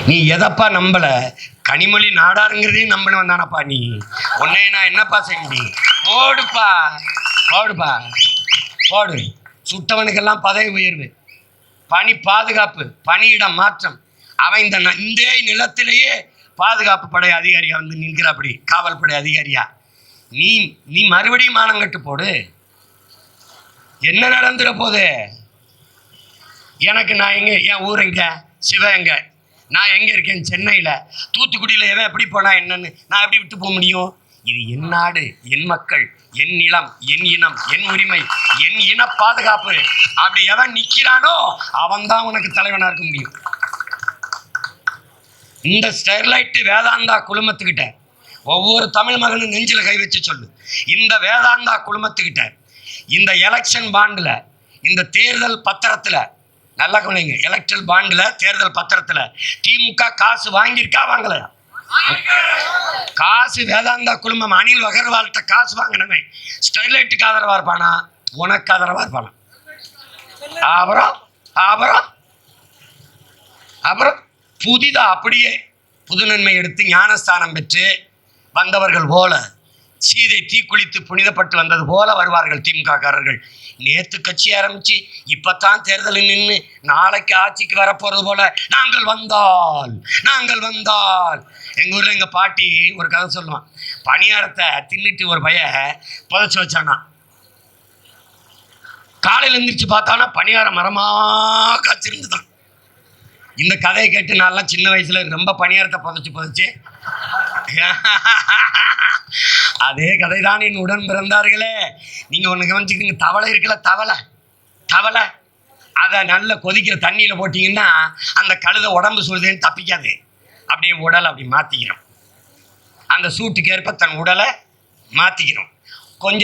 நீ எதப்பா நம்பல? கனிமொழி நாடாருங்கிறதையும் நம்பணும் வந்தானப்பா நீ. உன்னை நான் என்னப்பா செஞ்சு? போடுப்பா போடுப்பா போடு. சுட்டவனுக்கெல்லாம் பதவி உயர்வு, பணி பாதுகாப்பு, பணியிடம் மாற்றம். அவன் இந்த நிலத்திலேயே பாதுகாப்பு படை அதிகாரியா வந்து நிற்கிறாப்படி, காவல் படை அதிகாரியா. நீ நீ மறுபடியும் மானங்கட்டு போடு. என்ன நடந்துட போது? எனக்கு நான் எங்க, என் ஊர் எங்க, சிவ எங்க, நான் எங்க இருக்கேன்? சென்னையில். தூத்துக்குடியில் எவன் எப்படி போனா என்னன்னு நான் எப்படி விட்டு போக முடியும்? இது என் நாடு, என் மக்கள், என் நிலம், என் இனம், என் உரிமை, என் இன பாதுகாப்பு. அப்படி எவன் நிற்கிறானோ அவன் தான் உனக்கு தலைவனாக இருக்க முடியும். இந்த ஸ்டெர்லைட் வேதாந்தா குழுமத்துக்கிட்ட ஒவ்வொரு தமிழ் மகனும் நெஞ்சில் கை வச்சு சொல்லு. இந்த வேதாந்தா குழுமத்துக்கிட்ட இந்த எலெக்ஷன் பாண்டில், இந்த தேர்தல் பத்திரத்தில், நல்லா கவனிங்க, எலெக்ஷன் பாண்டில் தேர்தல் பத்திரத்தில் திமுக காசு வாங்கியிருக்கா வாங்கலையா? காசு வேதாந்தா குழுமம் அனில் அகர்வால்கிட்ட காசு வாங்கினவன் ஸ்டெர்லைட்டுக்கு ஆதரவாக இருப்பானா? உனக்கு ஆதரவாக இருப்பானா? அப்புறம் அப்புறம் அப்புறம் புதிதாக அப்படியே புது நன்மை எடுத்து ஞானஸ்தானம் பெற்று வந்தவர்கள் போல, சீதை தீக்குளித்து புனிதப்பட்டு வந்தது போல வருவார்கள் திமுககாரர்கள். நேற்று கட்சி ஆரம்பிச்சு இப்பத்தான் தேர்தலில் நின்று நாளைக்கு ஆட்சிக்கு வரப்போறது போல நாங்கள் வந்தால் எங்கள் ஊரில் எங்கள் பாட்டி ஒரு கதை சொல்லுவான். பணியாரத்தை தின்னுட்டு ஒரு பைய புதைச்சி வச்சானா. காலையில் எழுந்திரிச்சு பார்த்தானா பணியாரம் மரமாக காய்ச்சிருந்துதான். இந்த கதையை கேட்டு நான்லாம் சின்ன வயசுல ரொம்ப பணியாரத்தை புதைச்சு அதே கதை தான் என் உடன் பிறந்தார்களே. நீங்கள் ஒன்று கவனிச்சுக்கிங்க, தவளை இருக்குல்ல, தவளை அதை நல்ல கொதிக்கிற தண்ணியில் போட்டிங்கன்னா அந்த கழுதை உடம்பு சுடுதேன்னு தப்பிக்காது. அப்படியே உடலை அப்படி மாற்றிக்கிறோம். அந்த சூட்டுக்கு ஏற்ப தன் உடலை மாற்றிக்கிறோம்.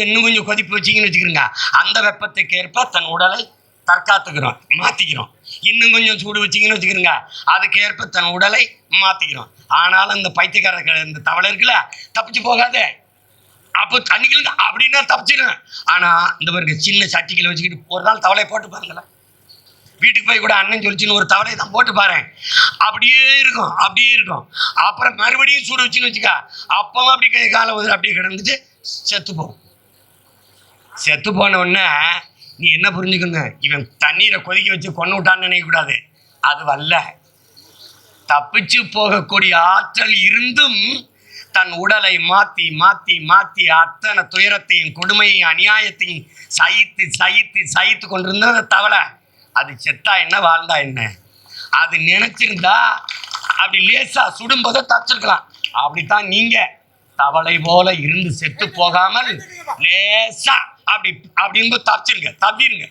இன்னும் கொஞ்சம் கொதிப்பு வச்சிங்கன்னு வச்சுக்கிறோங்க, அந்த வெப்பத்துக்கு ஏற்ப தன் உடலை தற்காத்துக்கிறோம், மாற்றிக்கிறோம். இன்னும் கொஞ்சம் சூடு வச்சிங்கன்னு வச்சுக்கிறோங்க, அதுக்கு ஏற்ப தன் உடலை மாற்றிக்கிறோம். ஆனாலும் இந்த பைத்தியக்கார இந்த தவளை இருக்குல்ல, தப்பிச்சு போகாதே. அப்போ தண்ணிக்கல அப்படின்னா தப்பிச்சிடும். ஆனால் இந்த பாருங்க, சின்ன சட்டிக்கில் வச்சுக்கிட்டு ஒரு நாள் தவளையை போட்டு பாருங்களேன். வீட்டுக்கு போய் கூட அண்ணன் சொல்லிச்சுன்னு ஒரு தவளையை தான் போட்டு பாரு, அப்படியே இருக்கும். அப்புறம் மறுபடியும் சூடு வச்சுன்னு வச்சுக்கா, அப்பவும் அப்படி காலை உதிர அப்படியே கிடந்துட்டு செத்து போன உடனே நீ என்ன புரிஞ்சுக்கணும்? இவன் தண்ணீரை கொதிக்க வச்சு கொண்டு விட்டான்னு நினைக்கக்கூடாது. அது வல்ல, தப்பிச்சு போகக்கூடிய ஆற்றல் இருந்தும் தன் உடலை மாற்றி அத்தனை துயரத்தையும் கொடுமையையும் அநியாயத்தையும் சகித்து கொண்டிருந்த தவளை, அது செத்தா என்ன வாழ்ந்தா என்ன? அது நினைச்சிருந்தா அப்படி லேசா சுடும்போதை தப்பிச்சிருக்கலாம். அப்படித்தான் நீங்க தவளை போல இருந்து செத்து போகாமல் லேசா அப்படின்னு தவிருங்க.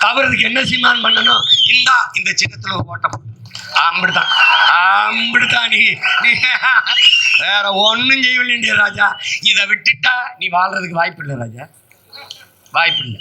தவறுக்கு என்ன சீமான் பண்ணணும்? இந்த சின்னத்துல ஒரு ஓட்டம், அப்படித்தான் நீ வேற ஒன்னும் செய்யவில்லை ராஜா. இதை விட்டுட்டா நீ வாழ்றதுக்கு வாய்ப்பு இல்லை ராஜா, வாய்ப்பு இல்லை.